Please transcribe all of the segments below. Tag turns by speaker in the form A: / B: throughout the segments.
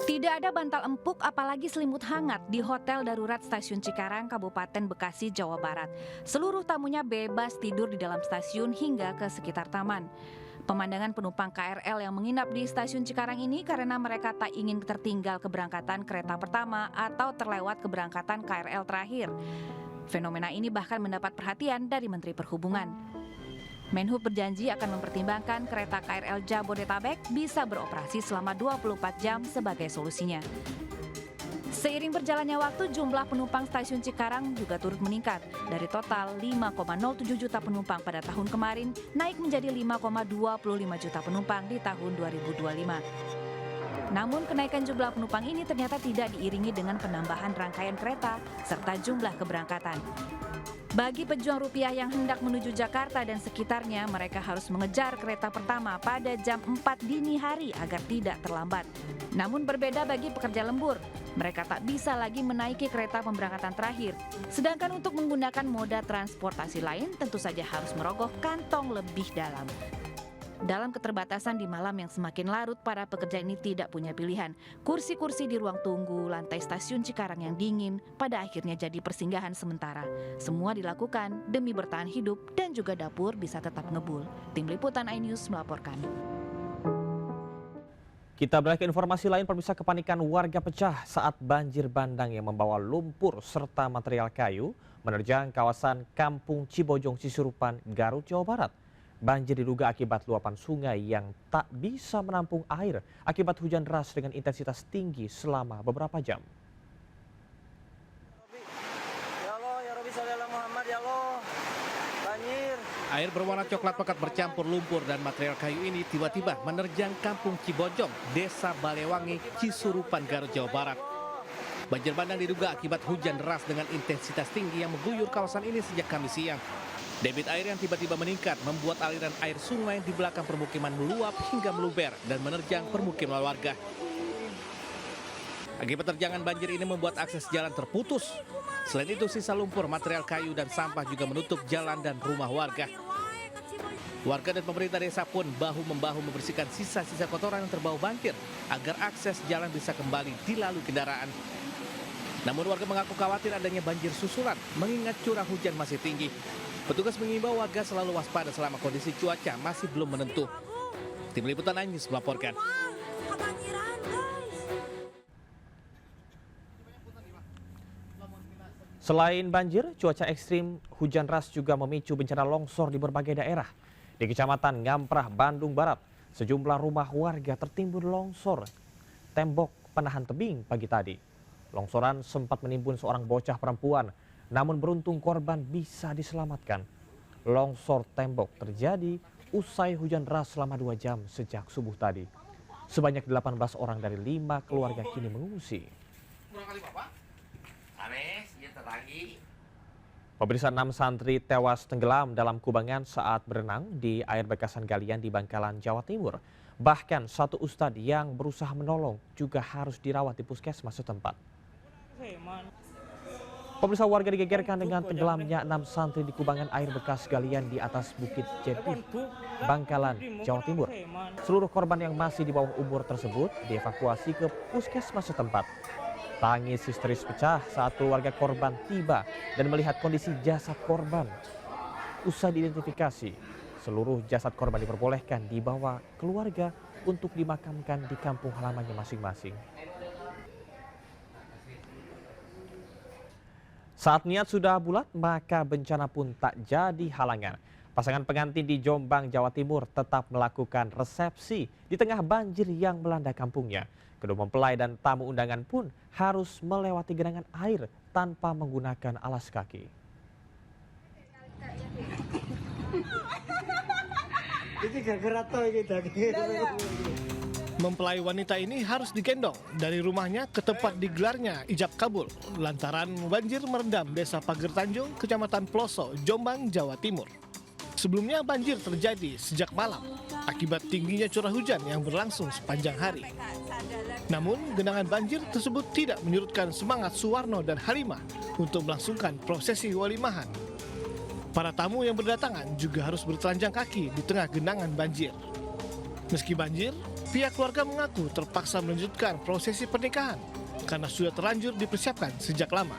A: Tidak ada bantal empuk apalagi selimut hangat di Hotel Darurat Stasiun Cikarang, Kabupaten Bekasi, Jawa Barat. Seluruh tamunya bebas tidur di dalam stasiun hingga ke sekitar taman. Pemandangan penumpang KRL yang menginap di Stasiun Cikarang ini karena mereka tak ingin tertinggal keberangkatan kereta pertama atau terlewat keberangkatan KRL terakhir. Fenomena ini bahkan mendapat perhatian dari Menteri Perhubungan. Menhub berjanji akan mempertimbangkan kereta KRL Jabodetabek bisa beroperasi selama 24 jam sebagai solusinya. Seiring berjalannya waktu, jumlah penumpang stasiun Cikarang juga turut meningkat. Dari total 5,07 juta penumpang pada tahun kemarin, naik menjadi 5,25 juta penumpang di tahun 2025. Namun kenaikan jumlah penumpang ini ternyata tidak diiringi dengan penambahan rangkaian kereta serta jumlah keberangkatan. Bagi pejuang rupiah yang hendak menuju Jakarta dan sekitarnya, mereka harus mengejar kereta pertama pada jam 4 dini hari agar tidak terlambat. Namun berbeda bagi pekerja lembur, mereka tak bisa lagi menaiki kereta pemberangkatan terakhir. Sedangkan untuk menggunakan moda transportasi lain tentu saja harus merogoh kantong lebih dalam. Dalam keterbatasan di malam yang semakin larut, para pekerja ini tidak punya pilihan. Kursi-kursi di ruang tunggu, lantai stasiun Cikarang yang dingin, pada akhirnya jadi persinggahan sementara. Semua dilakukan demi bertahan hidup dan juga dapur bisa tetap ngebul. Tim Liputan iNews melaporkan.
B: Kita beralih ke informasi lain, pemirsa. Kepanikan warga pecah saat banjir bandang yang membawa lumpur serta material kayu menerjang kawasan Kampung Cibojong, Cisurupan, Garut, Jawa Barat. Banjir diduga akibat luapan sungai yang tak bisa menampung air akibat hujan deras dengan intensitas tinggi selama beberapa jam.
C: Air berwarna coklat pekat bercampur lumpur dan material kayu ini tiba-tiba menerjang Kampung Cibojong, Desa Balewangi, Cisurupan, Garut, Jawa Barat. Banjir bandang diduga akibat hujan deras dengan intensitas tinggi yang mengguyur kawasan ini sejak Kamis siang. Debit air yang tiba-tiba meningkat membuat aliran air sungai di belakang permukiman meluap hingga meluber dan menerjang permukiman warga. Akibat terjangan banjir ini membuat akses jalan terputus. Selain itu, sisa lumpur, material kayu, dan sampah juga menutup jalan dan rumah warga. Warga dan pemerintah desa pun bahu-membahu membersihkan sisa-sisa kotoran yang terbawa banjir agar akses jalan bisa kembali dilalui kendaraan. Namun warga mengaku khawatir adanya banjir susulan mengingat curah hujan masih tinggi. Petugas mengimbau warga selalu waspada selama kondisi cuaca masih belum menentu. Tim Liputan iNews melaporkan.
B: Selain banjir, cuaca ekstrim hujan deras juga memicu bencana longsor di berbagai daerah. Di Kecamatan Ngamprah, Bandung Barat, sejumlah rumah warga tertimbun longsor tembok penahan tebing pagi tadi. Longsoran sempat menimbun seorang bocah perempuan, namun beruntung korban bisa diselamatkan. Longsor tembok terjadi usai hujan deras selama 2 jam sejak subuh tadi. Sebanyak 18 orang dari 5 keluarga kini mengungsi. Pemirsa, 6 santri tewas tenggelam dalam kubangan saat berenang di air bekasan galian di Bangkalan, Jawa Timur. Bahkan satu ustadz yang berusaha menolong juga harus dirawat di puskesmas setempat. Pemirsa, warga digegerkan dengan tenggelamnya 6 santri di kubangan air bekas galian di atas Bukit Jepit, Bangkalan, Jawa Timur. Seluruh korban yang masih di bawah umur tersebut dievakuasi ke puskesmas setempat. Tangis histeris pecah saat keluarga korban tiba dan melihat kondisi jasad korban. Usai diidentifikasi, seluruh jasad korban diperbolehkan dibawa keluarga untuk dimakamkan di kampung halamannya masing-masing. Saat niat sudah bulat, maka bencana pun tak jadi halangan. Pasangan pengantin di Jombang, Jawa Timur tetap melakukan resepsi di tengah banjir yang melanda kampungnya. Kedua mempelai dan tamu undangan pun harus melewati genangan air tanpa menggunakan alas kaki.
C: Mempelai wanita ini harus digendong dari rumahnya ke tempat digelarnya ijab kabul lantaran banjir merendam Desa Pager Tanjung, Kecamatan Ploso, Jombang, Jawa Timur. Sebelumnya banjir terjadi sejak malam akibat tingginya curah hujan yang berlangsung sepanjang hari. Namun genangan banjir tersebut tidak menyurutkan semangat Suwarno dan Halimah untuk melangsungkan prosesi walimahan. Para tamu yang berdatangan juga harus bertelanjang kaki di tengah genangan banjir. Meski banjir,
D: Pihak keluarga mengaku terpaksa melanjutkan prosesi pernikahan karena sudah terlanjur dipersiapkan sejak lama.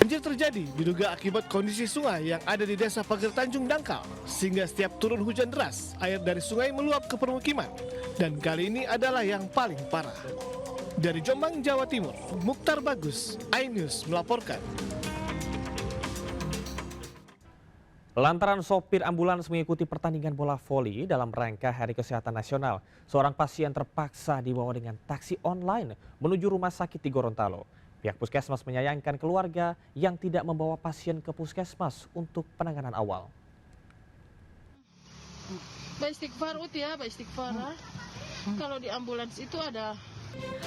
D: Banjir terjadi diduga akibat kondisi sungai yang ada di desa Pager Tanjung Dangkal, sehingga setiap turun hujan deras, air dari sungai meluap ke permukiman. Dan kali ini adalah yang paling parah. Dari Jombang, Jawa Timur, Mukhtar Bagus, iNews melaporkan.
B: Lantaran sopir ambulans mengikuti pertandingan bola voli dalam rangka Hari Kesehatan Nasional, seorang pasien terpaksa dibawa dengan taksi online menuju rumah sakit di Gorontalo. Pihak puskesmas menyayangkan keluarga yang tidak membawa pasien ke puskesmas untuk penanganan awal.
E: Istighfar ya, istighfar. Kalau di ambulans itu ada.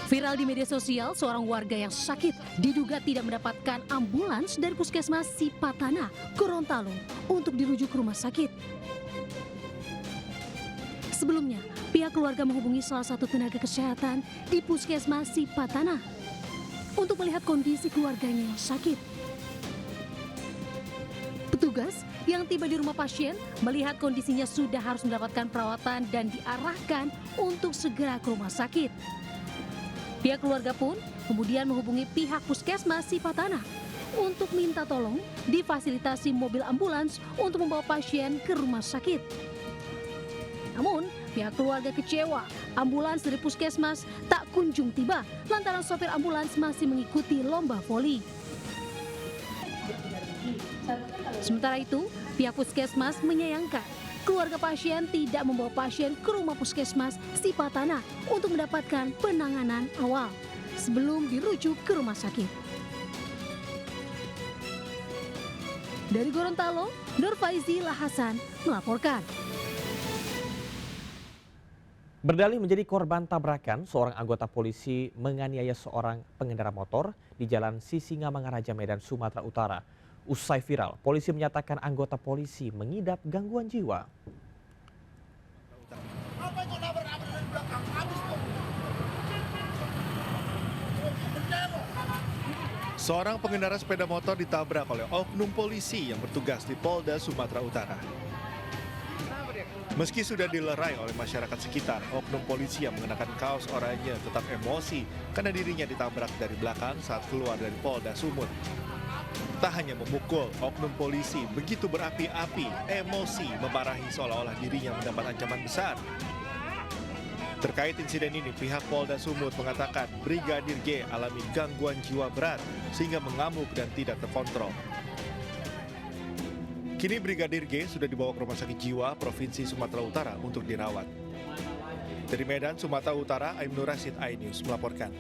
F: Viral di media sosial, seorang warga yang sakit diduga tidak mendapatkan ambulans dari puskesmas Sipatana, Gorontalo untuk dirujuk ke rumah sakit. Sebelumnya, pihak keluarga menghubungi salah satu tenaga kesehatan di puskesmas Sipatana untuk melihat kondisi keluarganya yang sakit. Petugas yang tiba di rumah pasien melihat kondisinya sudah harus mendapatkan perawatan dan diarahkan untuk segera ke rumah sakit. Pihak keluarga pun kemudian menghubungi pihak puskesmas Sipatana untuk minta tolong difasilitasi mobil ambulans untuk membawa pasien ke rumah sakit. Namun, pihak keluarga kecewa ambulans dari puskesmas tak kunjung tiba lantaran sopir ambulans masih mengikuti lomba voli. Sementara itu, pihak puskesmas menyayangkan keluarga pasien tidak membawa pasien ke rumah puskesmas Sipatana untuk mendapatkan penanganan awal sebelum dirujuk ke rumah sakit. Dari Gorontalo, Nur Faizi Lahasan melaporkan.
B: Berdalih menjadi korban tabrakan, seorang anggota polisi menganiaya seorang pengendara motor di Jalan Sisingamangaraja, Medan, Sumatera Utara. Usai viral, polisi menyatakan anggota polisi mengidap gangguan jiwa.
D: Seorang pengendara sepeda motor ditabrak oleh oknum polisi yang bertugas di Polda Sumatera Utara. Meski sudah dilerai oleh masyarakat sekitar, oknum polisi yang mengenakan kaos oranye tetap emosi karena dirinya ditabrak dari belakang saat keluar dari Polda Sumut. Tak hanya memukul, oknum polisi begitu berapi-api, emosi memarahi seolah-olah dirinya mendapat ancaman besar. Terkait insiden ini, pihak Polda Sumut mengatakan Brigadir G alami gangguan jiwa berat sehingga mengamuk dan tidak terkontrol. Kini Brigadir G sudah dibawa ke Rumah Sakit Jiwa Provinsi Sumatera Utara untuk dirawat. Dari Medan, Sumatera Utara, Aim Nur Rasid, iNews melaporkan.